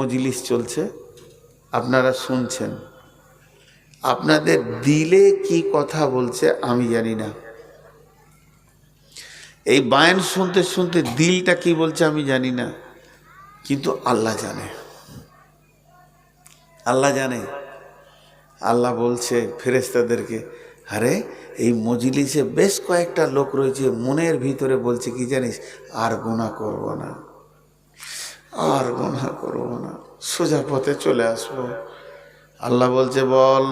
মজলিস চলছে, আপনারা শুনছেন, আপনাদের দিলে কি কথা বলছে আমি জানি না। এই বায়ান শুনতে শুনতে দিলটা কি বলছে আমি জানি না, কিন্তু আল্লাহ জানে। আল্লাহ জানে। আল্লাহ বলছে ফেরেশতাদেরকে, আরে এই মজলিসে বেশ কয়েকটা লোক রয়েছে, মনের ভিতরে বলছে কি জানিস, আর গুনাহ করব না, আর গুনাহ করব না, সোজা পথে চলে আসবো। আল্লাহ বলছে, বল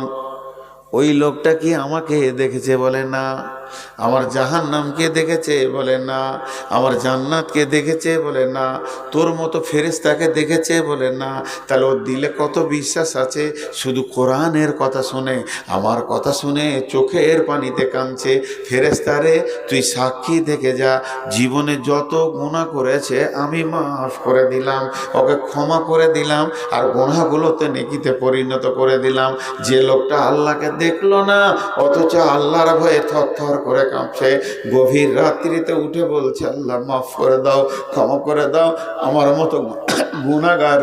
ওই লোকটা কি আমাকে দেখেছে? বলে না। আমার জাহান্নামকে দেখেছে? বলে না। আমার জান্নাতকে দেখেছে? বলে না। তোর মতো ফেরেশতাকে দেখেছে? বলে না। তাহলে ওর দিলে কত বিশ্বাস আছে, শুধু কোরআনের কথা শুনে, আমার কথা শুনে চোখের পানিতে কাঁদছে। ফেরেশতারে তুই সাক্ষী থেকে যা, জীবনে যত গুনাহ করেছে আমি মাফ করে দিলাম, ওকে ক্ষমা করে দিলাম, আর গুনাহগুলোতে নেকিতে পরিণত করে দিলাম। যে লোকটা আল্লাহকে দেখলো না, অথচ আল্লাহর ভয়ে থরথর করে কাঁপছে, গভীর রাত্রিতে উঠে বলছে, আল্লাহ মাফ করে দাও, ক্ষমা করে দাও, আমার মতো গুনাহগার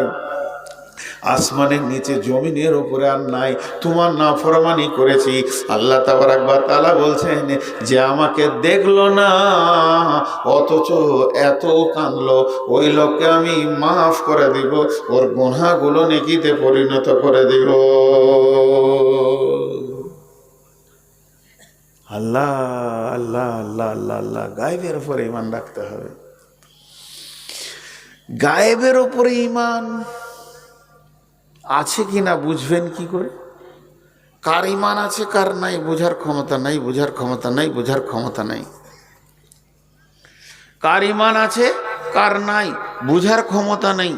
আসমানের নিচে জমিনের উপরে আর নাই, তোমার নাফরমানি করেছি। আল্লাহ তাবারক ওয়া তাআলা বলছেন যে আমাকে দেখলো না অথচ এত কাঁদলো, ওই লোককে আমি মাফ করে দিব, ওর গুনাহগুলো নেকিতে পরিণত করে দিব। আল্লাহ আল্লাহ আল্লাহ আল্লাহ আল্লাহ। গায়েবের উপরে ঈমান রাখতে হবে, গায়েবের উপরে ঈমান আছে কিনা বুঝবেন কি করে? কার ঈমান আছে কার নাই বোঝার ক্ষমতা নাই, বোঝার ক্ষমতা নাই, বোঝার ক্ষমতা নাই। কার ঈমান আছে কার নাই বোঝার ক্ষমতা নেই।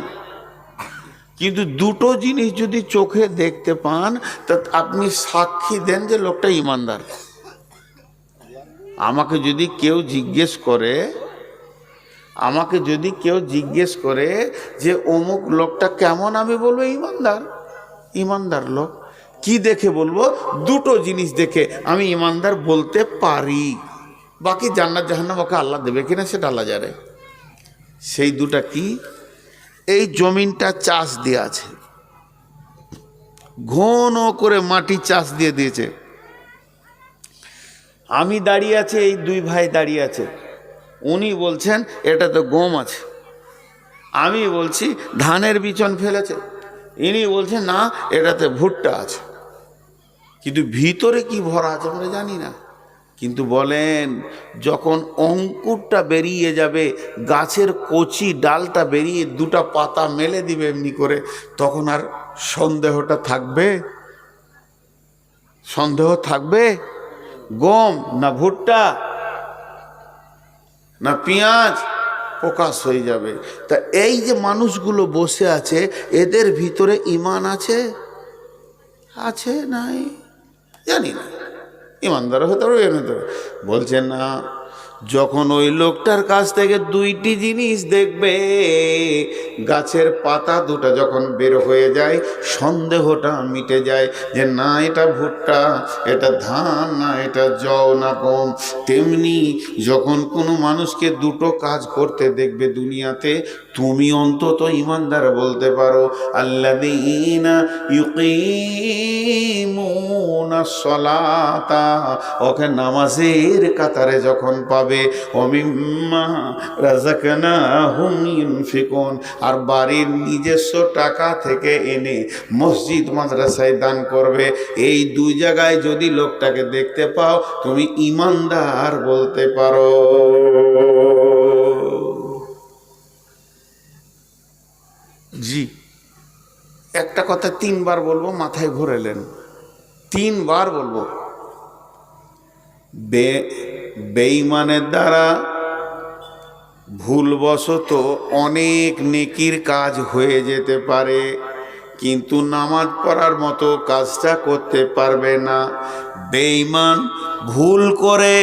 কিন্তু দুটো জিনিস যদি চোখে দেখতে পান, তা আপনি সাক্ষী দেন যে লোকটা ঈমানদার। আমাকে যদি কেউ জিজ্ঞেস করে, আমাকে যদি কেউ জিজ্ঞেস করে যে অমুক লোকটা কেমন, আমি বলবো ঈমানদার, ঈমানদার লোক। কি দেখে বলবো? দুটো জিনিস দেখে আমি ঈমানদার বলতে পারি। বাকি জান্নাত জাহান্নাম ওকে আল্লাহ দেবে কিনা সেটা আল্লাহ জানে। সেই দুটা কি? এই জমিনটা চাষ দিয়ে আছে, ঘন করে মাটি চাষ দিয়ে দিয়েছে, আমি দাঁড়িয়ে আছি, এই দুই ভাই দাঁড়িয়ে আছে, উনি বলছেন এটাতে গম আছে, আমি বলছি ধানের বিচন ফেলেছে, ইনি বলছেন না এটাতে ভুট্টা আছে। কিন্তু ভিতরে কি ভরা আছে আমরা জানি না। কিন্তু বলেন যখন অঙ্কুরটা বেরিয়ে যাবে, গাছের কচি ডালটা বেরিয়ে দুটা পাতা মেলে দিবে এমনি করে, তখন আর সন্দেহটা থাকবে? সন্দেহ থাকবে? গম না ভুট্টা না পেঁয়াজ প্রকাশ হয়ে যাবে। তা এই যে মানুষগুলো বসে আছে, এদের ভিতরে ঈমান আছে? আছে নাই জানি না, ঈমানদার হতে পারবে। বলছে না, যখন ওই লোকটার কাছ থেকে দুইটি জিনিস দেখবে, গাছের পাতা দুটো যখন বের হয়ে যায়, সন্দেহটা মিটে যায় যে না এটা ভুট্টা, এটা ধান, না এটা জও না গম। তেমনি যখন কোনো মানুষকে দুটো কাজ করতে দেখবে দুনিয়াতে, তুমি অন্তত ঈমানদার বলতে পারো, আল্লাযীনা ইউকিমুনাস সালাতা, ওকে নামাজের কাতারে যখন পাবে, ওমিম্মা রাযাকনাহুম ইউনফিকুন, আর বাড়ির নিজস্ব টাকা থেকে এনে মসজিদ মাদ্রাসায় দান করবে। এই দুই জায়গায় যদি লোকটাকে দেখতে পাও, তুমি ঈমানদার বলতে পারো। জি, একটা কথা তিনবার বলবো, মাথায় ঘুরেলেন, তিনবার বলবো। বেঈমানের দ্বারা ভুলবশত অনেক নেকির কাজ হয়ে যেতে পারে, কিন্তু নামাজ পড়ার মতো কাজটা করতে পারবে না। বেঈমান ভুল করে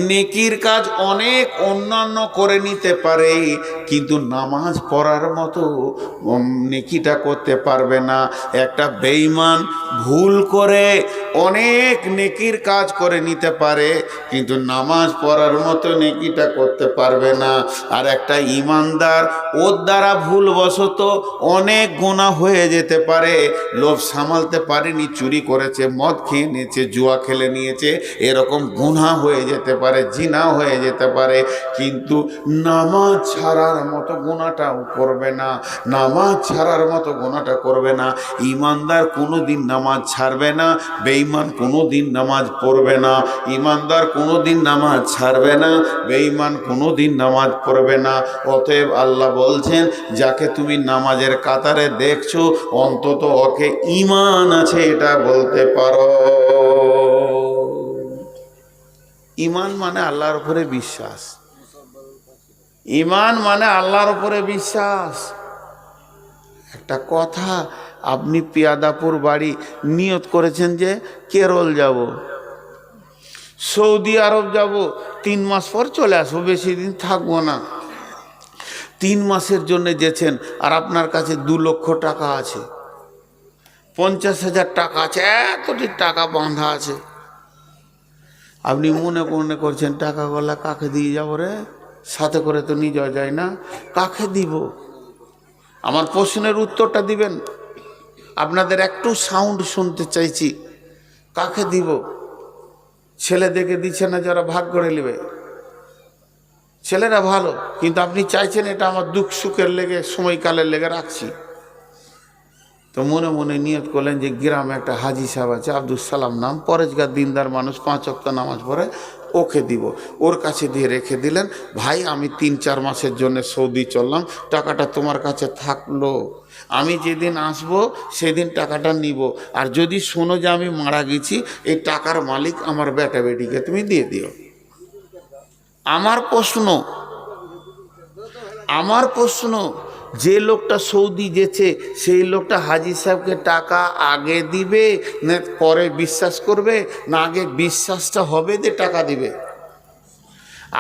নেকির কাজ অনেক অন্যান্য করে নিতে পারে, কিন্তু নামাজ পড়ার মতো নেকিটা করতে পারবে না। একটা বেঈমান ভুল করে অনেক নেকির কাজ করে নিতে পারে, কিন্তু নামাজ পড়ার মতো নেকিটা করতে পারবে না। আর একটা ইমানদার, ওর দ্বারা ভুলবশত অনেক গুনাহ হয়ে যেতে পারে, লোভ সামালতে পারেনি, চুরি করেছে, মদ খেয়ে নিয়েছে, জুয়া খেলে নিয়েছে, এরকম গুনাহ হয়ে যেতে পারে, জিনা হয়ে যেতে পারে, কিন্তু নামাজ ছাড়ার মতো গুনাহটাও করবে না, নামাজ ছাড়ার মতো গুনাহটা করবে না। ইমানদার কোনো দিন নামাজ ছাড়বে না, বেঈমান কোনো দিন নামাজ পড়বে না। ইমানদার কোনো দিন নামাজ ছাড়বে না, বেঈমান কোনো দিন নামাজ পড়বে না। অতএব আল্লাহ বলছেন, যাকে তুমি নামাজের কাতারে দেখছো, অন্তত ওকে ঈমান আছে এটা বলতে পারো। ঈমান মানে আল্লাহর উপরে বিশ্বাস, ঈমান মানে আল্লাহর উপরে বিশ্বাস। একটা কথা, আপনি পিয়াদাপুর বাড়ি, নিয়ত করেছেন যে কেরল যাব, সৌদি আরব যাব, 3 মাস পর চলে আসবো, বেশি দিন থাকবো না। 3 মাসের জন্য যেছেন, আর আপনার কাছে 2 লক্ষ টাকা আছে, 50,000 টাকা আছে, এতটি টাকা বাঁধা আছে। আপনি মনে মনে করছেন, টাকাগুলা কাকে দিয়ে যাবো রে, সাথে করে তো নিয়ে যাওয়া যায় না, কাকে দিব? আমার প্রশ্নের উত্তরটা দিবেন। আপনাদের একটু সাউন্ড শুনতে চাইছি, কাকে দিব? ছেলে দেখে দিচ্ছে না, যারা ভাগ করে নেবে। ছেলেরা ভালো, কিন্তু আপনি চাইছেন এটা আমার দুঃখ সুখের লেগে, সময়কালের লেগে রাখছি। তো মনে মনে নিয়ত করলেন যে গ্রামে একটা হাজি সাহেব আছে, আব্দুল সালাম নাম, পরেজগার দিনদার মানুষ, 5 ওয়াক্ত নামাজ পড়ে, ওকে দিব। ওর কাছে দিয়ে রেখে দিলেন, ভাই আমি 3-4 মাসের জন্য সৌদি চললাম, টাকাটা তোমার কাছে থাকলো, আমি যেদিন আসবো সেদিন টাকাটা নিব। আর যদি শোনো যে আমি মারা গেছি, এই টাকার মালিক আমার বেটা বেটিকে তুমি দিয়ে দিও। আমার প্রশ্ন, যে লোকটা সৌদি যেছে, সেই লোকটা হাজি সাহেবকে টাকা আগে দিবে না পরে বিশ্বাস করবে, না আগে বিশ্বাসটা হবে যে টাকা দিবে?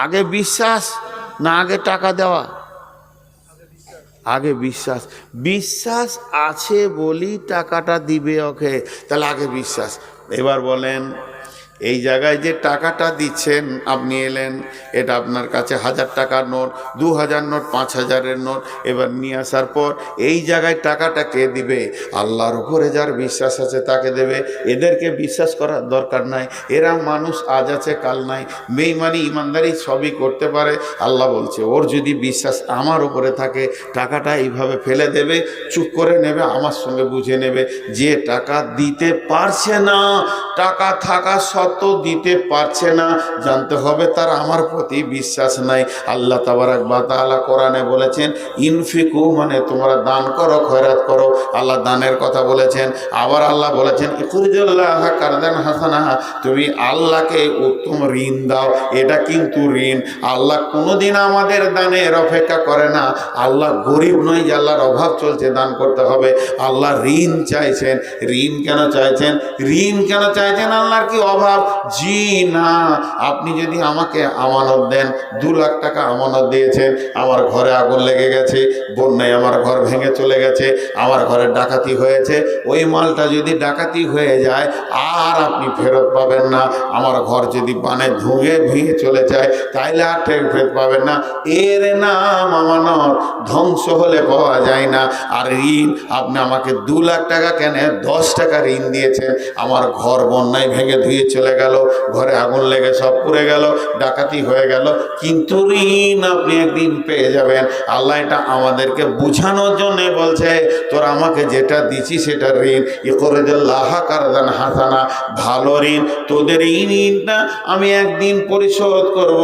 আগে বিশ্বাস না আগে টাকা দেওয়া? আগে বিশ্বাস। বিশ্বাস আছে বলি টাকাটা দিবে ওকে, তাহলে আগে বিশ্বাস। এবার বলেন, এই জায়গায় যে টাকাটা দিচ্ছেন, আপনি এলেন, এটা আপনার কাছে 1000 টাকার নোট, 2000 নোট, 5000-এর নোট। এবার নিয়ে আসার পর এই জায়গায় টাকাটা কে দিবে? আল্লাহর উপরে যার বিশ্বাস আছে তাকে দেবে। এদেরকে বিশ্বাস করার দরকার নাই, এরা মানুষ, আজ আছে কাল নাই, বেঈমানি ইমানদারি সবই করতে পারে। আল্লাহ বলছে, ওর যদি বিশ্বাস আমার উপরে থাকে, টাকাটা এইভাবে ফেলে দেবে, চুপ করে নেবে, আমার সঙ্গে বুঝে নেবে। যে টাকা দিতে পারছে না, টাকা থাকা সত্ত্বেও দিতে পারছে না, জানতে হবে তার আমার প্রতি বিশ্বাস নাই। আল্লাহ তাবারাক ওয়া তাআলা কোরআনে বলেছেন, ইনফিকু মানে তোমরা দান করো, খয়রাত করো। আল্লাহ দানের কথা বলেছেন। আবার আল্লাহ বলেছেন, ইকরিজুল্লাহ কারদান হাসানা, তুমি আল্লাহকে উত্তম ঋণ দাও। এটা কিন্তু ঋণ। আল্লাহ কোনোদিন আমাদের দানের অপেক্ষা করে না। আল্লাহ গরিব নয় যে আল্লাহর অভাব চলছে দান করতে হবে। আল্লাহ ঋণ চাইছেন। ঋণ কেন চাইছেন? ঋণ কেন চাইছেন? আল্লাহর কি অভাব? জি না। আপনি যদি আমাকে আমানত দেন, 2 লাখ টাকা আমানত দিয়েছেন, আমার ঘরে আগুন লেগে গেছে, বন্যায় আমার ঘর ভেঙে চলে গেছে, আমার ঘরে ডাকাতি হয়েছে, ওই মালটা যদি ডাকাতি হয়ে যায় আর আপনি ফেরত পাবেন না। আমার ঘর যদি বানে ধুয়ে ভেঙে চলে যায়, তাইলে আর ফেরত পাবেন না। এর নাম আমানত। ধ্বংস হলে পাওয়া যায় না। আর ঋণ, আপনি আমাকে 2 লাখ টাকা কেন 10 টাকা ঋণ দিয়েছেন, আমার ঘর বন্যায় ভেঙে ধুয়ে চলে গেল, ঘরে আগুন লেগে সব পুড়ে গেল, ডাকাতি হয়ে গেল, কিন্তু ঋণ আপনি একদিন পেয়ে যাবেন। আল্লাহ এটা আমাদেরকে বোঝানোর জন্য বলছে, তোর আমাকে যেটা দিছি সেটা ঋণ। ইকরিজুল্লাহ কারদান হাসানা, ভালো ঋণ। তোদের এই ঋণটা আমি একদিন পরিশোধ করব,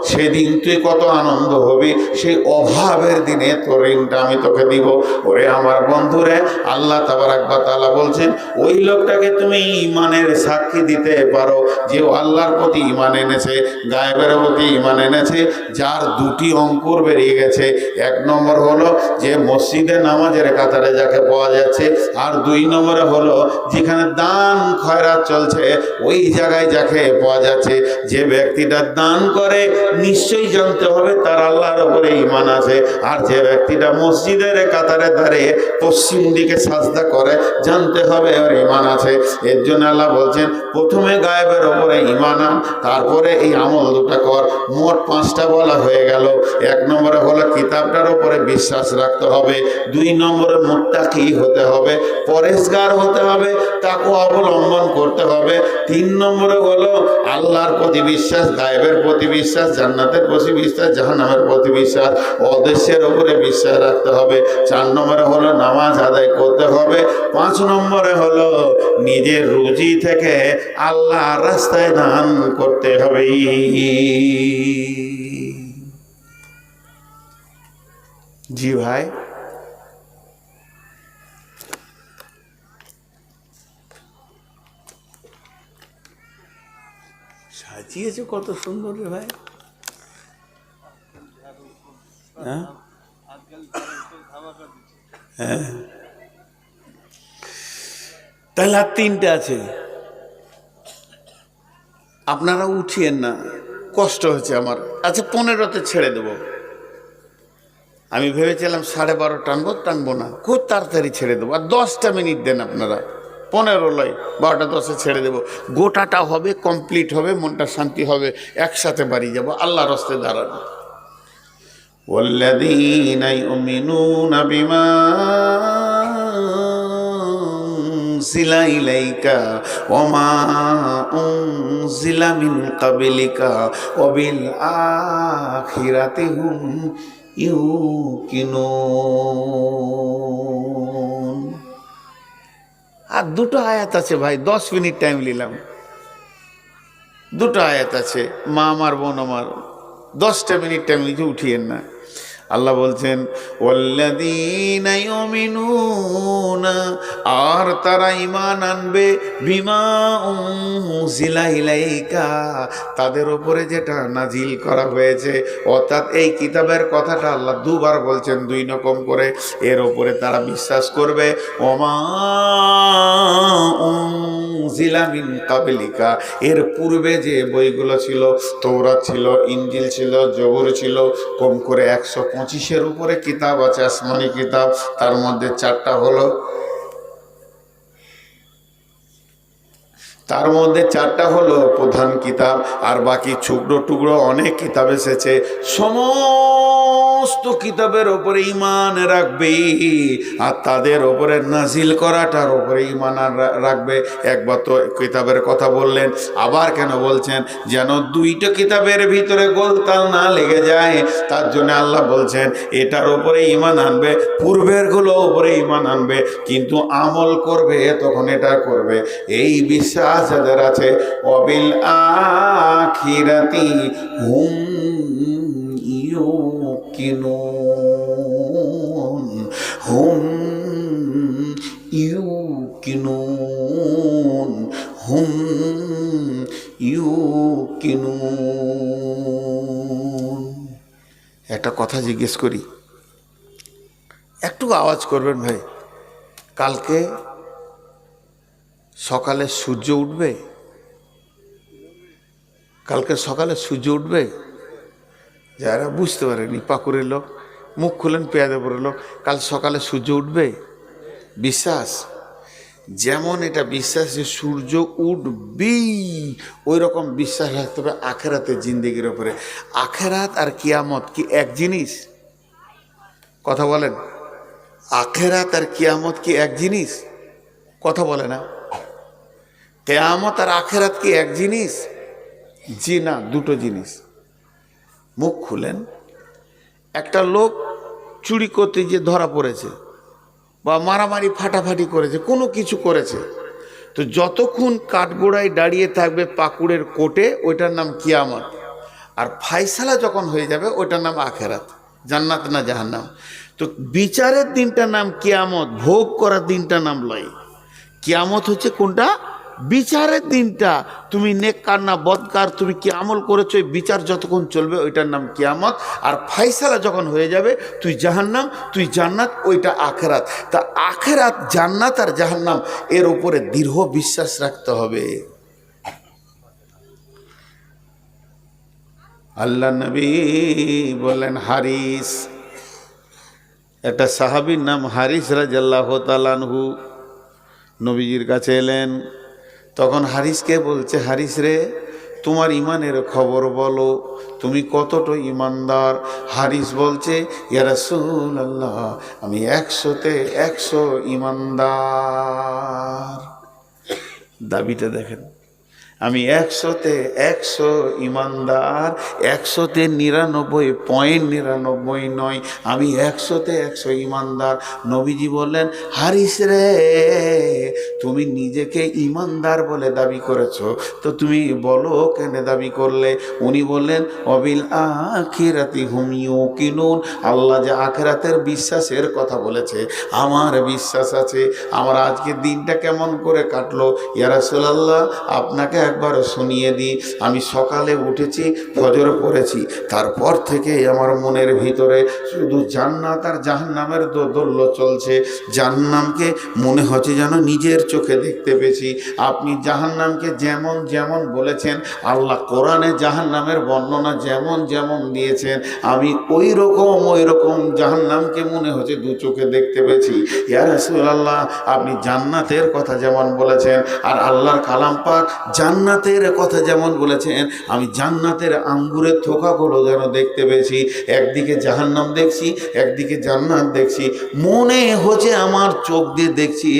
সেদিন তুই কত আনন্দ হবি, সেই অভাবের দিনে তোর ঋণটা আমি তোকে দিব। ওরে আমার বন্ধুরে, আল্লাহ তাবারাক ওয়া তাআলা বলছেন, ওই লোকটাকে তুমি ঈমানের সাক্ষী দিতে পারো পারো যে আল্লাহর প্রতি ঈমান এনেছে, গায়েবের প্রতি ঈমান এনেছে, যার দুটি অঙ্কুর বেরিয়ে গেছে। এক নম্বর হলো যে মসজিদে নামাজের কাতারে যাকে পাওয়া যাচ্ছে, আর দুই নম্বরে হলো যেখানে দান খয়রাত চলছে ওই জায়গায় যাকে পাওয়া যাচ্ছে। যে ব্যক্তিটা দান করে নিশ্চয়ই জানতে হবে তার আল্লাহর উপরে ঈমান আছে। আর যে ব্যক্তিটা মসজিদের কাতারে দাঁড়িয়ে পশ্চিম দিকে সাজদা করে জানতে হবে ওর ঈমান আছে। এর জন্য আল্লাহ বলছেন প্রথমে গায়েবের উপরে ঈমান আন, তারপরে এই আমল দুটো কর। মোট 5টা বলা হয়ে গেল। এক নম্বরে হলো কিতাবটার উপরে বিশ্বাস রাখতে হবে, দুই নম্বরে মুত্তাকি হতে হবে, পরেশগার হতে হবে, তাকওয়া অবলম্বন করতে হবে, তিন নম্বরে হলো আল্লাহর প্রতি বিশ্বাস, গায়েবের প্রতি বিশ্বাস, জান্নাতের প্রতি বিশ্বাস, জাহান্নামের প্রতি বিশ্বাস, অদৃশ্যের উপরে বিশ্বাস রাখতে হবে, 4 নম্বরে হলো নামাজ আদায় করতে হবে, 5 নম্বরে হলো নিজের রুজি থেকে আল্লাহর রাস্তায় দান করতে হবে। জি ভাই, সাজিয়েছে কত সুন্দর রে ভাই। হ্যাঁ হ্যাঁ, তাহলে আর 3টে আছে। আপনারা উঠিয়েন না, কষ্ট হচ্ছে আমার। আচ্ছা 15তে ছেড়ে দেব। আমি ভেবেছিলাম 12:30 টানবো না, খুব তাড়াতাড়ি ছেড়ে দেবো। আর 10টা মিনিট দেন আপনারা, 15 লয়, 12:10 ছেড়ে দেবো। গোটাটা হবে, কমপ্লিট হবে, মনটা শান্তি হবে, একসাথে বাড়ি যাব আল্লাহর রাস্তায় দাঁড়ানো। والذين يؤمنون بما أنزل إليك وما أنزل من قبلك وبالآخرة هم يوقنون। আর 2টো আয়াত আছে ভাই, 10 মিনিট টাইম নিলাম। 2টো আয়াত আছে, মা আমার বোন আমার, 10টা মিনিট টাইম লিখে উঠিয়েন না। আল্লাহ বলছেন ওয়াল্লাযীনা ইউমিনুনা, আর তারা ঈমান আনবে, বিমা উনজিলা ইলাইকা, তাদের উপরে যেটা নাজিল করা হয়েছে। অর্থাৎ এই কিতাবের কথাটা আল্লাহ 2বার বলছেন, 2 রকম করে। এর উপরে তারা বিশ্বাস করবে। ওমা উনজিলা মিন কাবলিকা, এর পূর্বে যে বইগুলো ছিল, তৌরাত ছিল, ইনজিল ছিল, জবুর ছিল, কম করে 125-এর উপরে কিতাব আছে, আসমানি কিতাব। তার মধ্যে 4টা হলো, প্রধান কিতাব, আর বাকি টুকরো টুকরো অনেক কিতাব এসেছে। সমস্ত কিতাবের ওপরে ঈমান রাখবে, আর তাদের ওপরে নাজিল করাটার ওপরে ঈমান রাখবে। একবার তো কিতাবের কথা বললেন, আবার কেন বলছেন? যেন 2টা কিতাবের ভিতরে গোলতাল না লেগে যায়, তার জন্য আল্লাহ বলছেন এটার ওপরে ঈমান আনবে, পূর্বেরগুলো ওপরে ঈমান আনবে, কিন্তু আমল করবে তখন এটা করবে। এই বিশ্বাস যাদের আছে, ওয়াবিল আখিরাতি হুম ইউকিনুন, হুম ইউকিনুন, হুম ইউকিনুন। একটা কথা জিজ্ঞেস করি, একটু আওয়াজ করবেন ভাই। কালকে সকালে সূর্য উঠবে? কালকে সকালে সূর্য উঠবে? যারা বুঝতে পারেনি, পাকুড়ের লোক, মুখ খুলেন পেয়াদেপুরের লোক, কাল সকালে সূর্য উঠবে বিশ্বাস। যেমন এটা বিশ্বাস যে সূর্য উঠবেই, ওই রকম বিশ্বাস রাখতে হবে আখেরাতের জিন্দেগির ওপরে। আখেরাত আর কিয়ামত কি এক জিনিস? কথা বলেন, আখেরাত আর কিয়ামত কি এক জিনিস? কথা বলে না। কিয়ামত আর আখেরাত কি এক জিনিস? জি না, 2টো জিনিস। মুখ খুলেন, একটা লোক চুরি করতে গিয়ে ধরা পড়েছে, বা মারামারি ফাটাফাটি করেছে, কোনো কিছু করেছে, তো যতক্ষণ কাঠগোড়ায় দাঁড়িয়ে থাকবে পাকুড়ের কোর্টে, ওইটার নাম কিয়ামত। আর ফায়সালা যখন হয়ে যাবে ওইটার নাম আখেরাত, জান্নাত না জাহান্নাম। তো বিচারের দিনটার নাম কিয়ামত, ভোগ করার দিনটার নাম লয়। কিয়ামত হচ্ছে কোনটা? বিচারের দিনটা তুমি নেককার না বদকার, তুমি কি আমল করেছো, এই বিচার যতক্ষণ চলবে ওইটার নাম কিয়ামত। আর ফায়সালা যখন হয়ে যাবে তুই জাহান্নাম তুই জান্নাত, ওইটা আখেরাত। তা আখেরাত, জান্নাত আর জাহান্নাম এর উপরে দৃঢ় বিশ্বাস রাখতে হবে। আল্লাহ নবী বললেন হারিস, একটা সাহাবীর নাম হারিস রাদিয়াল্লাহু তাআলা আনহু নবীজির কাছে এলেন। তখন হারিসকে বলছে, হারিস রে, তোমার ইমানের খবর বলো, তুমি কতটা ইমানদার? হারিস বলছে, ইয়া রাসূলুল্লাহ, আমি 100-তে 100 ইমানদার। দাবিটা দেখেন, আমি 100-তে 100 ইমানদার, 100-তে 99.99 নয়, আমি 100-তে 100 ইমানদার। নবীজি বললেন, হারিস রে, তুমি নিজেকে ইমানদার বলে দাবি করেছো, তো তুমি বলো কেন দাবি করলে? উনি বললেন, অবিল আখিরাতি হুম ইউকিনুন, আল্লাহ যে আখিরাতের বিশ্বাসের কথা বলেছে আমার বিশ্বাস আছে। আমার আজকের দিনটা কেমন করে কাটলো ইয়া রাসূলুল্লাহ, আপনাকে একবার শুনিয়ে দিই। আমি সকালে উঠেছি, ফজর পড়েছি, তারপর থেকে আমার মনের ভিতরে শুধু জান্নাত আর জাহান্নামের দোদুল্য চলছে। জাহান্নামকে মনে হচ্ছে যেন নিজের চোখে দেখতে পেয়েছি। আপনি জাহান্নামকে যেমন যেমন বলেছেন, আল্লাহ কোরআনে জাহান্নামের বর্ণনা যেমন যেমন দিয়েছেন, আমি ওই রকম জাহান্নামকে মনে হচ্ছে দু চোখে দেখতে পেয়েছি। ইয়া রাসূলুল্লাহ, আপনি জান্নাতের কথা যেমন বলেছেন, আর আল্লাহর কালাম পাক জান্নাতের কথা যেমন বলেছেন, আমি জান্নাতের আঙ্গুরের থোকাগুলো যেন দেখতে পেয়েছি। একদিকে জাহান্নাম দেখছি, একদিকে জান্নাত দেখছি, মনে হচ্ছে আমার চোখ দিয়ে দেখছি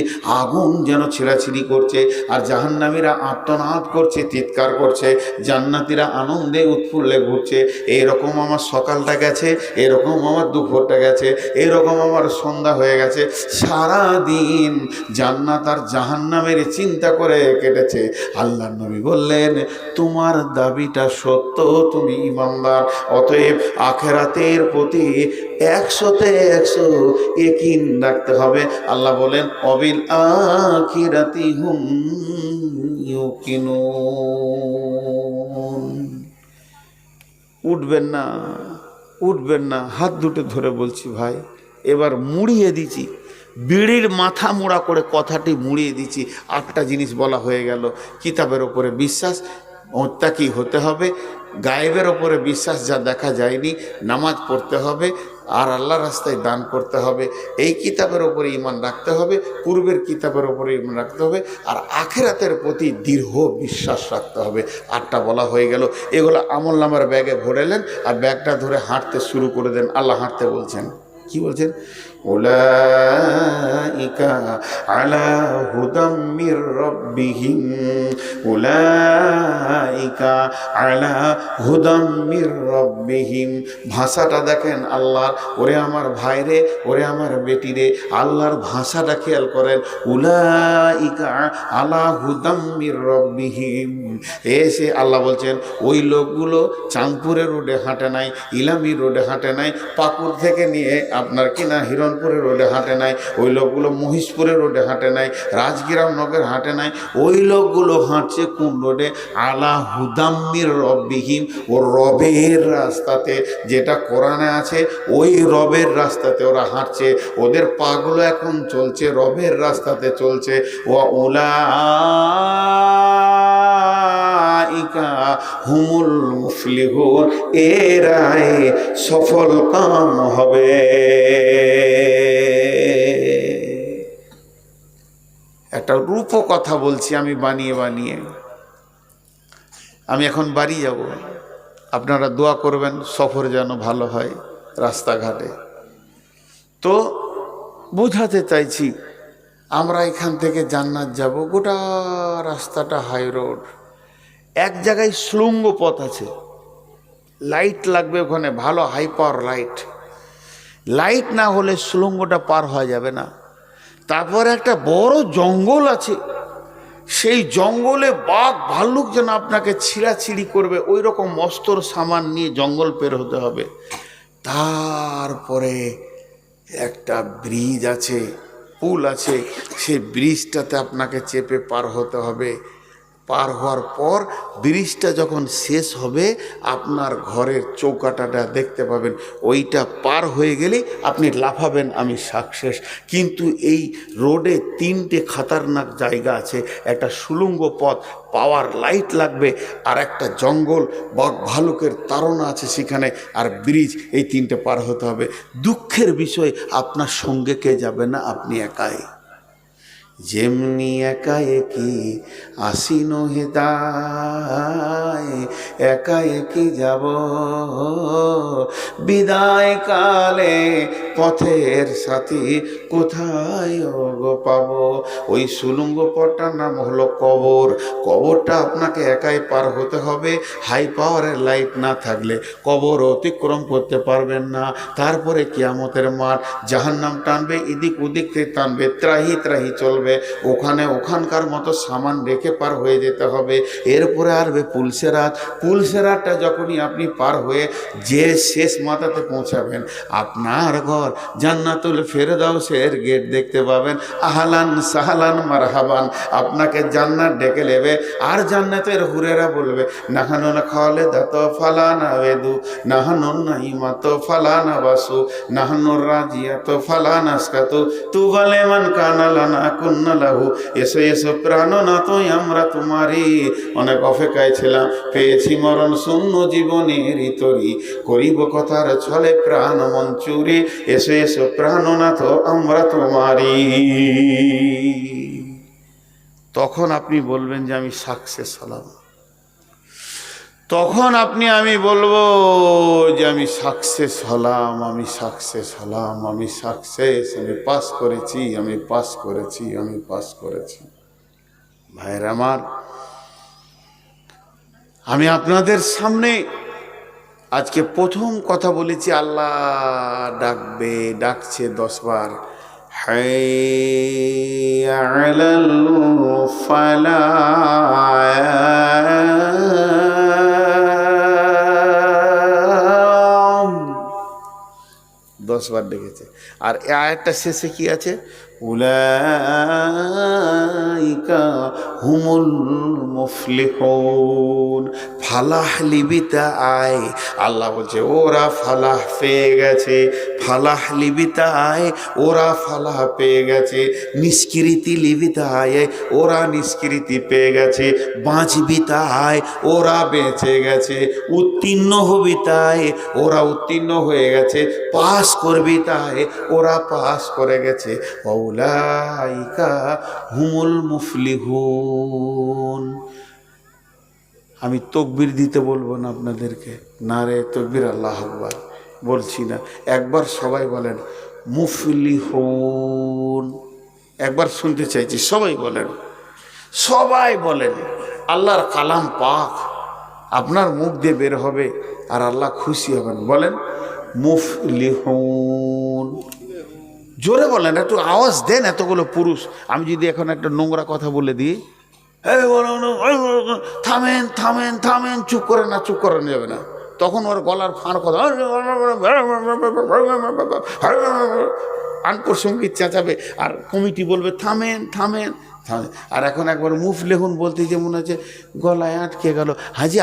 আগুন যেন ছিঁড়াছিঁড়ি করছে, আর জাহান্নামীরা আর্তনাদ করছে, চিৎকার করছে, জান্নাতীরা আনন্দে উৎফুল্লে ঘুরছে। এইরকম আমার সকালটা গেছে, এরকম আমার দুপুরটা গেছে, এরকম আমার সন্ধ্যা হয়ে গেছে। সারা দিন জান্নাত আর জাহান্নামের চিন্তা করে কেটেছে। আল্লাহর নবী বললেন, তোমার দাবিটা সত্য, তুমি ইমানদার, অতএব আখিরাতের প্রতি 100-তে 100 ইয়াকিন রাখতে হবে। আল্লাহ বলেন, অবিল আখিরাতি হুম ইউকিনুন। উঠবেন না, উঠবেন না, হাত দুটো ধরে বলছি ভাই, এবার মুড়িয়ে দিচ্ছি, বিড়ির মাথা মোড়া করে কথাটি মুড়িয়ে দিচ্ছি। 8টা জিনিস বলা হয়ে গেল। কিতাবের ওপরে বিশ্বাস, মোত্তাকি হতে হবে, গায়েবের ওপরে বিশ্বাস, যা দেখা যায়নি, নামাজ পড়তে হবে, আর আল্লাহ রাস্তায় দান করতে হবে, এই কিতাবের ওপরে ঈমান রাখতে হবে, পূর্বের কিতাবের ওপরে ঈমান রাখতে হবে, আর আখিরাতের প্রতি দৃঢ় বিশ্বাস রাখতে হবে। 8টা বলা হয়ে গেল। এগুলো আমলনামার ব্যাগে ভরেলেন, আর ব্যাগটা ধরে হাঁটতে শুরু করে দেন। আল্লাহ হাঁটতে বলছেন, কি বলছেন? উলাইকা আলা হুদাম মির রাব্বিহিম, উলাইকা আলা হুদাম মির রাব্বিহিম। ভাষাটা দেখেন আল্লাহর। ওরে আমার ভাই রে, ওরে আমার বেটি রে, আল্লাহর ভাষাটা খেয়াল করেন। উলাইকা আলা হুদাম মির রাব্বিহিম। এসে আল্লাহ বলছেন, ওই লোকগুলো চাঁদপুরের রোডে হাঁটে নাই, ইলামি রোডে হাঁটে নাই, পাকুড় থেকে নিয়ে আপনার কিনা হিরণপুরের রোডে হাঁটে নাই, ওই লোকগুলো মহিষপুরের রোডে হাঁটে নাই, রাজগিরামনগর হাঁটে নাই। ওই লোকগুলো হাঁটছে কোন রোডে? আলা হুদাম্মির রব্বিহিম, ও রবের রাস্তাতে, যেটা কোরআনে আছে ওই রবের রাস্তাতে ওরা হাঁটছে। ওদের পাগুলো এখন চলছে রবের রাস্তাতে চলছে। ও উলাইকা হুমুল মুফলিহুন, এরাই সফল কাম হবে। একটা রূপ কথা বলছি আমি বানিয়ে বানিয়ে। আমি এখন বাড়ি যাব, আপনারা দোয়া করবেন সফর যেন ভালো হয় রাস্তাঘাটে। তো বোঝাতে চাইছি, আমরা এখান থেকে জান্নাত যাব, গোটা রাস্তাটা হাই রোড, এক জায়গায় সুড়ঙ্গ পথ আছে, লাইট লাগবে ওখানে, ভালো হাই পাওয়ার লাইট। লাইট না হলে সুড়ঙ্গটা পার হওয়া যাবে না। তারপর একটা বড় জঙ্গল আছে, সেই জঙ্গলে বাঘ ভাল্লুক যেন আপনাকে ছিঁড়াছিঁড়ি করবে, ওই রকম মস্তর সামান নিয়ে জঙ্গল পের হতে হবে। তারপরে একটা ব্রিজ আছে, পুল আছে, সেই ব্রিজটাতে আপনাকে চেপে পার হতে হবে। পার হওয়ার পর ব্রিজটা যখন শেষ হবে আপনার ঘরের চৌকাঠাটা দেখতে পাবেন, ওইটা পার হয়ে গেলে আপনি লাফাবেন আমি সাকসেস। কিন্তু এই রোডে 3টে খাতারনাক জায়গা আছে, একটা সুলঙ্গ পথ, পাওয়ার লাইট লাগবে, আর একটা জঙ্গল বাঘ ভালুকের তাড়না আছে সেখানে, আর ব্রিজ, এই 3টে পার হতে হবে। দুঃখের বিষয় আপনার সঙ্গে কে যাবে না, আপনি একাই। যেমনি একা একই আসিন হেতায়, একা একই যাব বিদায় কালে, পথের সাথী কোথায় গো পাবো। ওই সুলঙ্গ পথটার নাম হলো কবর। কবরটা আপনাকে একাই পার হতে হবে, হাই পাওয়ারের লাইট না থাকলে কবর অতিক্রম করতে পারবেন না। তারপরে কিয়ামতের মাঠ, জাহান্নাম টানবে, এদিক ওদিক থেকে টানবে, ত্রাহি ত্রাহি চলবে, ওখানে ওখানকার মতো সামান রেখে পার হয়ে যেতে হবে। এরপরে আসবে পুলসেরাত। পুলসেরাতটা যখনই আপনি পার হয়ে যে শেষ মাথাতে পৌঁছাবেন, আপনার ঘর জান্নাতুল ফেরদাউসের গেট দেখতে পাবেন। আহলান সাহলান মারহাবান, আপনাকে জান্নাত ডেকে নেবে। আর জান্নাতের হুরেরা বলবে, নাহানুল খালেদাত ফালানা বেদু, নাহানুন নাইমাত ফালানা বাসু, নাহানুর রাজিয়াত ফালানা স্কাতু, তু বলে মান কানালানা কুন্না লাহু। এসো এসো প্রাণনাথ আমরা তোমারই, অনেক অপেক্ষায় ছিলাম, পেয়েছি মরণ শূন্য জীবনের তরি, করিব কথার ছলে প্রাণ মঞ্চুরি। এসো এসো প্রাণনাথ আমরা তোমারই। তখন আপনি বলবেন যে আমি সাকসেস হলাম। তখন আমি বলবো যে আমি সাকসেস হলাম, আমি সাকসেস হলাম, আমি সাকসেস, আমি পাস করেছি, আমি পাস করেছি, আমি পাস করেছি। ভাইয়ের আমার, আমি আপনাদের সামনে আজকে প্রথম কথা বলেছি, আল্লাহ ডাকবে, ডাকছে 10 বার, হাইয়া আলাল ফালাহ, 10 বার ডেকেছে। আর এই আয়াতটা শেষে কি আছে, উলাইকা হুমুল মুফলিহুন। ফালাহ লিবিতা আয়, আল্লাহ বলছে ওরা ফালাহ পেয়ে গেছে। ফালাহ লিবিতা আয়, ওরা ফালাহ পেয়ে গেছে। নিষ্কৃতি লিবিতা আয়, ওরা নিষ্কৃতি পেয়ে গেছে। বাঁচবি তাই, ওরা বেঁচে গেছে। উত্তীর্ণ হবি তাই, ওরা উত্তীর্ণ হয়ে গেছে। পাস করবি তাই, ওরা পাস করে গেছে। উলাইকা হুমুল মুফলিহুন। আমি তকবীর দিতে বলবো না আপনাদেরকে, নারে তকবীর আল্লাহু আকবার বলছি না, একবার সবাই বলেন মুফলিহুন। একবার শুনতে চাইছি, সবাই বলেন, সবাই বলেন। আল্লাহর কালাম পাক আপনার মুখ দিয়ে বের হবে আর আল্লাহ খুশি হবেন। বলেন মুফলিহুন, জোরে বলেন, একটু আওয়াজ দেন। এতগুলো পুরুষ, আমি যদি এখন একটা নোংরা কথা বলে দিই, থামেন থামেন থামেন, চুপ করে না, চুপ করানো যাবে না। তখন ওর গলার ফাঁড় কথা আনপ্রসঙ্গিক চেঁচাবে, আর কমিটি বলবে থামেন থামেন থামেন। আর এখন একবার মুফলিহুন বলতে যে মনে হচ্ছে গলায় আটকে গেল। হাজি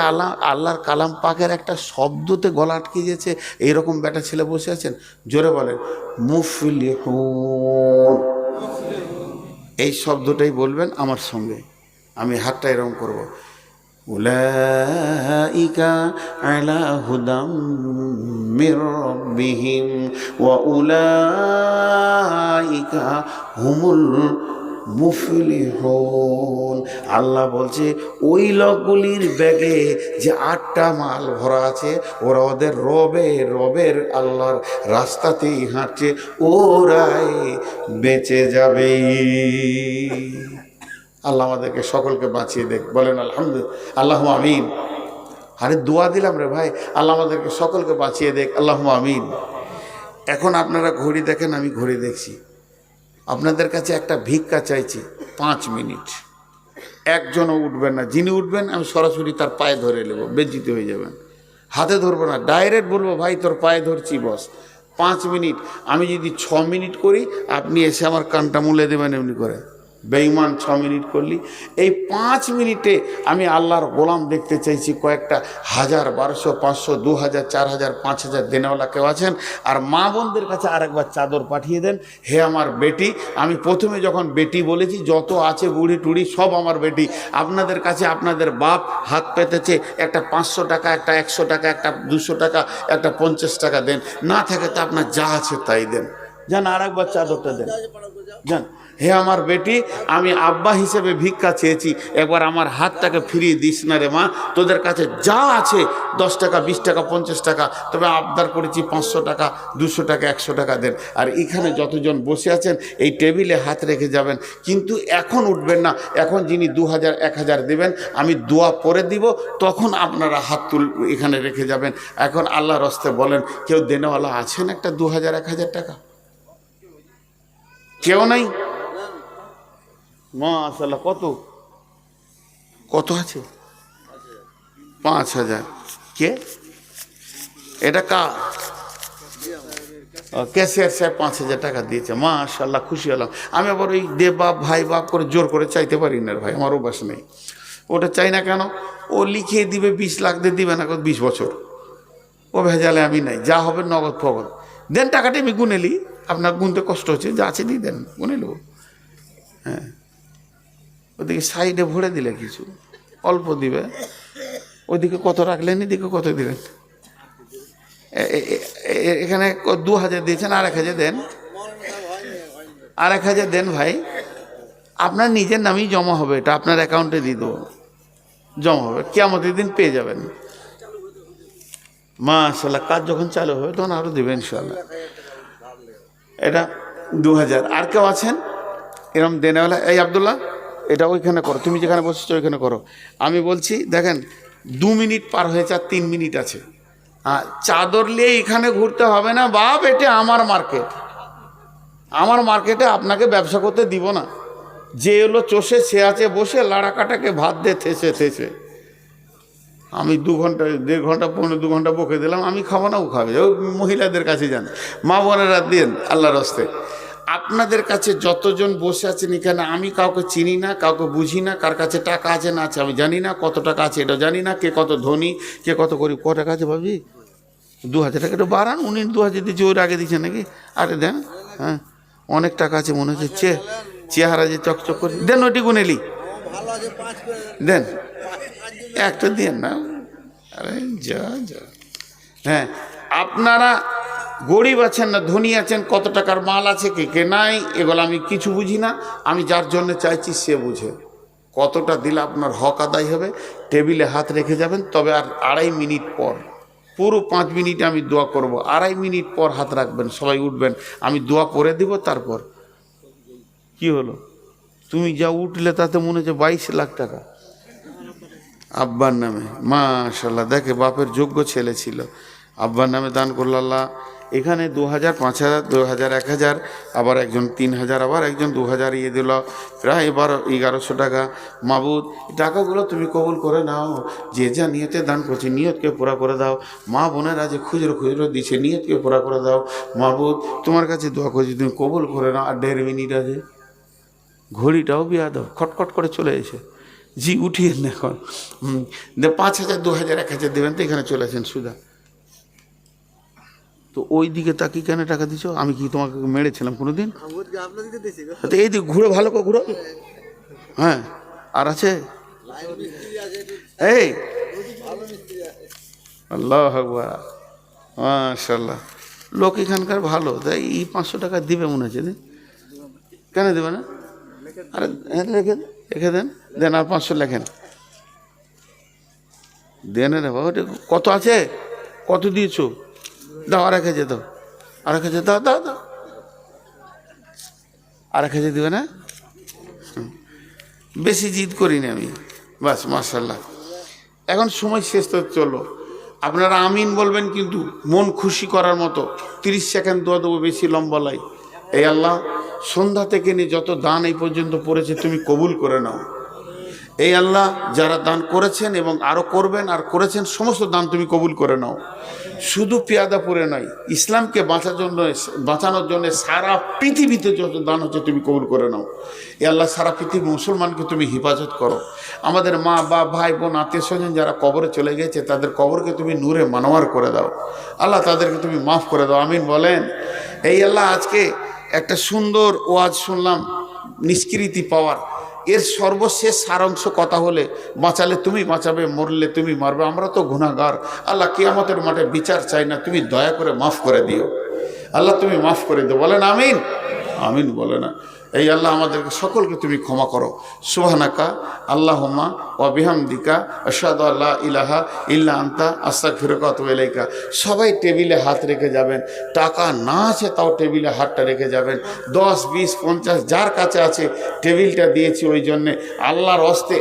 আল্লাহর কালাম পাকের একটা শব্দতে গলা আটকে গেছে, এইরকম বেটা ছেলে বসে আছেন। জোরে বলেন মুফলিহুন। এই শব্দটাই বলবেন আমার সঙ্গে, আমি হাতটা এরকম করব। উলাইকা আলা হুদাম মির রাব্বিহিম ওয়া উলাইকা হুমুল মুফলিহুন। আল্লাহ বলছে ওই লোকগুলির ব্যাগে যে 8টা মাল ভরা আছে, ওরা ওদের রবের আল্লাহর রাস্তাতেই হাঁটছে, ওরাই বেঁচে যাবে। আল্লাহ আমাদেরকে সকলকে বাঁচিয়ে দেখ, বলেন আলহামদুলিল্লাহ, আল্লাহুম্মা আমিন। আরে দোয়া দিলাম রে ভাই, আল্লাহ আমাদেরকে সকলকে বাঁচিয়ে দেখ, আল্লাহুম্মা আমিন। এখন আপনারা ঘড়ি দেখেন, আমি ঘড়ি দেখছি। আপনাদের কাছে একটা ভিক্ষা চাইছি, 5 মিনিট। একজনও উঠবেন না, যিনি উঠবেন আমি সরাসরি তার পায়ে ধরে নেব, বেজ্জিত হয়ে যাবেন। হাতে ধরবো না, ডাইরেক্ট বলবো ভাই তোর পায়ে ধরছি বস। 5 মিনিট, আমি যদি 6 মিনিট করি আপনি এসে আমার কানটা মুলে দেবেন এমনি করে। বেঈমান 6 মিনিট করলি। এই 5 মিনিটে আমি আল্লাহর গোলাম দেখতে চাইছি কয়েকটা 1000, 1200, 500, 2000, 4000, 5000 দেনেওয়ালা কেউ আছেন? আর মা বোনদের কাছে আরেকবার চাদর পাঠিয়ে দেন, হে আমার বেটি। আমি প্রথমে যখন বেটি বলেছি, যত আছে বুড়ি টুড়ি সব আমার বেটি। আপনাদের কাছে আপনাদের বাপ হাত পেতেছে, একটা 500 টাকা, একটা 100 টাকা, একটা 200 টাকা, একটা 50 টাকা দেন। না থাকে তো আপনার যা আছে তাই দেন। যান আরেকবার চাদরটা দেন, যান। হে আমার বেটি, আমি আব্বা হিসেবে ভিক্ষা চেয়েছি, একবার আমার হাতটাকে ফিরিয়ে দিস না রে মা। তোদের কাছে যা আছে 10 টাকা, 20 টাকা, 50 টাকা, তবে আবদার করেছি 500 টাকা, 200 টাকা, 100 টাকা দেন। আর এখানে যতজন বসে আছেন এই টেবিলে হাত রেখে যাবেন, কিন্তু এখন উঠবেন না। এখন যিনি 2000, 1000 দেবেন, আমি দোয়া পরে দিব, তখন আপনারা হাত এখানে রেখে যাবেন। এখন আল্লাহর রাস্তে বলেন, কেউ দেনেওয়ালা আছেন একটা 2000, 1000 টাকা? কেউ নাই? মাশাআল্লাহ। কত কত আছে? 5000। কে এটা? কার? ক্যাশিয়ার সাহেব 5000 টাকা দিয়েছে। মাশাআল্লাহ, খুশি হলাম। আমি আবার ওই দে বাপ ভাই বাপ করে জোর করে চাইতে পারি না ভাই, আমার অভ্যাস নেই। ওটা চাই না কেন? ও লিখিয়ে দিবে 20 লাখ দিয়ে, দিবে না 20 বছর। ও ভেজালে আমি নাই, যা হবে নগদ ফগদ দেন। টাকাটা আমি গুনে নি, আপনার গুনতে কষ্ট হচ্ছে, যা আছে দিয়ে দেন, গুনে নেব। হ্যাঁ, ওদিকে সাইডে ভরে দিলে কিছু অল্প দিবে, ওইদিকে কত রাখলেন, এদিকে কত দিলেন। এখানে 2000 দিয়েছেন, আর 1000 দেন, আর 1000 দেন ভাই। আপনার নিজের নামেই জমা হবে, এটা আপনার অ্যাকাউন্টে দিয়ে দেবো, জমা হবে, কিয়ামতের দিন পেয়ে যাবেন। মাশাআল্লাহ, কাজ যখন চালু হবে তখন আরও দেবেন ইনশাআল্লাহ। এটা 2000। আর কেউ আছেন এরকম দেনেওয়ালা? এই আব্দুল্লাহ, এটা ওইখানে করো, তুমি যেখানে বসেছো ওইখানে করো। আমি বলছি দেখেন, 2 মিনিট পার হয়েছে, আর 3 মিনিট আছে। চাদর নিয়ে এখানে ঘুরতে হবে না বাপ, এটা আমার মার্কেট। আমার মার্কেটে আপনাকে ব্যবসা করতে দিব না। যে এলো চষে, সে আছে বসে লাড়া কাটাকে ভাত দিয়ে থেসে থেসে। আমি 2 ঘন্টা, 1.5 ঘন্টা, 1.5-2 ঘন্টা বকে দিলাম, আমি খাবো না, ও খাবে। ওই মহিলাদের কাছে যান, মা বোনেরা দেন আল্লাহর রাস্তে। আপনাদের কাছে যতজন বসে আছেন এখানে, আমি কাউকে চিনি না, কাউকে বুঝি না, কার কাছে টাকা আছে না আছে আমি জানি না, কত টাকা আছে এটা জানি না, কে কত ধনী, কে কত গরিব। কত টাকা আছে ভাবি? 2000 টাকা। একটু বাড়ান, উনি 2000 দিচ্ছে, ওর আগে দিচ্ছেন নাকি? আরে দেন। হ্যাঁ, অনেক টাকা আছে মনে হচ্ছে, চেহারা যে চকচক করে। দেন, ওইটি গুনেলি দেন, একটা দেন না। আরে যা যা। হ্যাঁ, আপনারা গরিব আছেন না ধনী আছেন, কত টাকার মাল আছে কে কে নাই, এগুলো আমি কিছু বুঝি না। আমি যার জন্য চাইছি সে বুঝে। কতটা দিলে আপনার হক আদায় হবে, টেবিলে হাত রেখে যাবেন। তবে আর 2.5 মিনিট পর, পুরো 5 মিনিটে আমি দোয়া করব, 2.5 মিনিট পর হাত রাখবেন, সবাই উঠবেন, আমি দোয়া করে দিব। তারপর কি হলো? তুমি যা উঠলে তাতে মনে হচ্ছে 22 লাখ টাকা আব্বার নামে। মাশাআল্লাহ, দেখে বাপের যোগ্য ছেলে ছিল, আব্বার নামে দান করল আল্লাহ। এখানে 2000, 5000, 2000, 1000, আবার একজন 3000, আবার একজন 2000 ইয়ে দিল, প্রায় 1100 টাকা। মাবুদ, টাকাগুলো তুমি কবুল করে নাও। যে যা নিয়তে দান করছে, নিয়তকে পুরা করে দাও। মা বোনেরা যে খুচরো খুচরো দিচ্ছে, নিয়তকে পুরা করে দাও। মাবুদ, তোমার কাছে দোয়া করছি, তুমি কবুল করে নাও। আর 1.5 মিনিট আছে, ঘড়িটাও বিয়া দাও, খটখট করে চলে এসে। জি, উঠিয়ে না এখন। 5000, 2000, 1000 দেবেন তো এখানে চলে আসেন সুদা। তো ওই দিকে তাকি কেন টাকা দিছো? আমি কি তোমাকে মেরেছিলাম কোনোদিন? এই দিকে ঘুরে, ভালো করে ঘুরো। হ্যাঁ, আর আছে এই আল্লাহু আকবার, মাশাআল্লাহ। লোক এখানকার ভালো, তাই এই 500 টাকা দিবে মনে হচ্ছে। কেন দেবে না? আরে রেখে দেন, দেন আর 500 লেখেন, দেন রে বাবা। কত আছে? কত দিয়েছো? দাও, আর 1000 দাও, আর 1000 দাও, দাও দাও, আর 1000 দিবে না? বেশি জিদ করিনি আমি, বাস। মাশাআল্লাহ, এখন সময় শেষ তো, চলো। আপনারা আমিন বলবেন, কিন্তু মন খুশি করার মতো 30 সেকেন্ড দোয়া দেবো, বেশি লম্বা লাই। এই আল্লাহ, সন্ধ্যা থেকে নিয়ে যত দান এই পর্যন্ত পড়েছে তুমি কবুল করে নাও। এই আল্লাহ যারা দান করেছেন এবং আরও করবেন আর করেছেন, সমস্ত দান তুমি কবুল করে নাও। শুধু পেয়াদাপুরে নয়, ইসলামকে বাঁচানোর জন্য সারা পৃথিবীতে যত দান হচ্ছে তুমি কবুল করে নাও। এ আল্লাহ, সারা পৃথিবীর মুসলমানকে তুমি হেফাজত করো। আমাদের মা বা ভাই বোন আত্মীয় স্বজন যারা কবরে চলে গেছে, তাদের কবরকে তুমি নূরে মানোয়ার করে দাও। আল্লাহ, তাদেরকে তুমি মাফ করে দাও। আমিন বলেন। এই আল্লাহ, আজকে একটা সুন্দর ওয়াজ শুনলাম, নিষ্কৃতি পাওয়ার। এর সর্বশেষ সারাংশ কথা হলে, বাঁচালে তুমি বাঁচাবে, মরলে তুমি মারবে। আমরা তো গুনাহগার। আল্লাহ, কিয়ামতের মাঠে বিচার চাই না, তুমি দয়া করে মাফ করে দিও। আল্লাহ, তুমি মাফ করে দিও। বলেন আমিন। আমিন বলে না। এই আল্লাহ, আমাদেরকে সকলকে তুমি ক্ষমা করো। সুবহানাকা আল্লাহুম্মা ওয়া বিহামদিকা আশহাদু আল্লা ইলাহা ইল্লা আনতা আস্তাগফিরুকা ওয়া আতুবু ইলাইকা। সবাই টেবিলে হাত রেখে যাবেন। টাকা না আছে তাও টেবিলে হাতটা রেখে যাবেন। 10, 20, 50 যার কাছে আছে, টেবিলটা দিয়েছি ওই জন্যে আল্লাহর হস্তে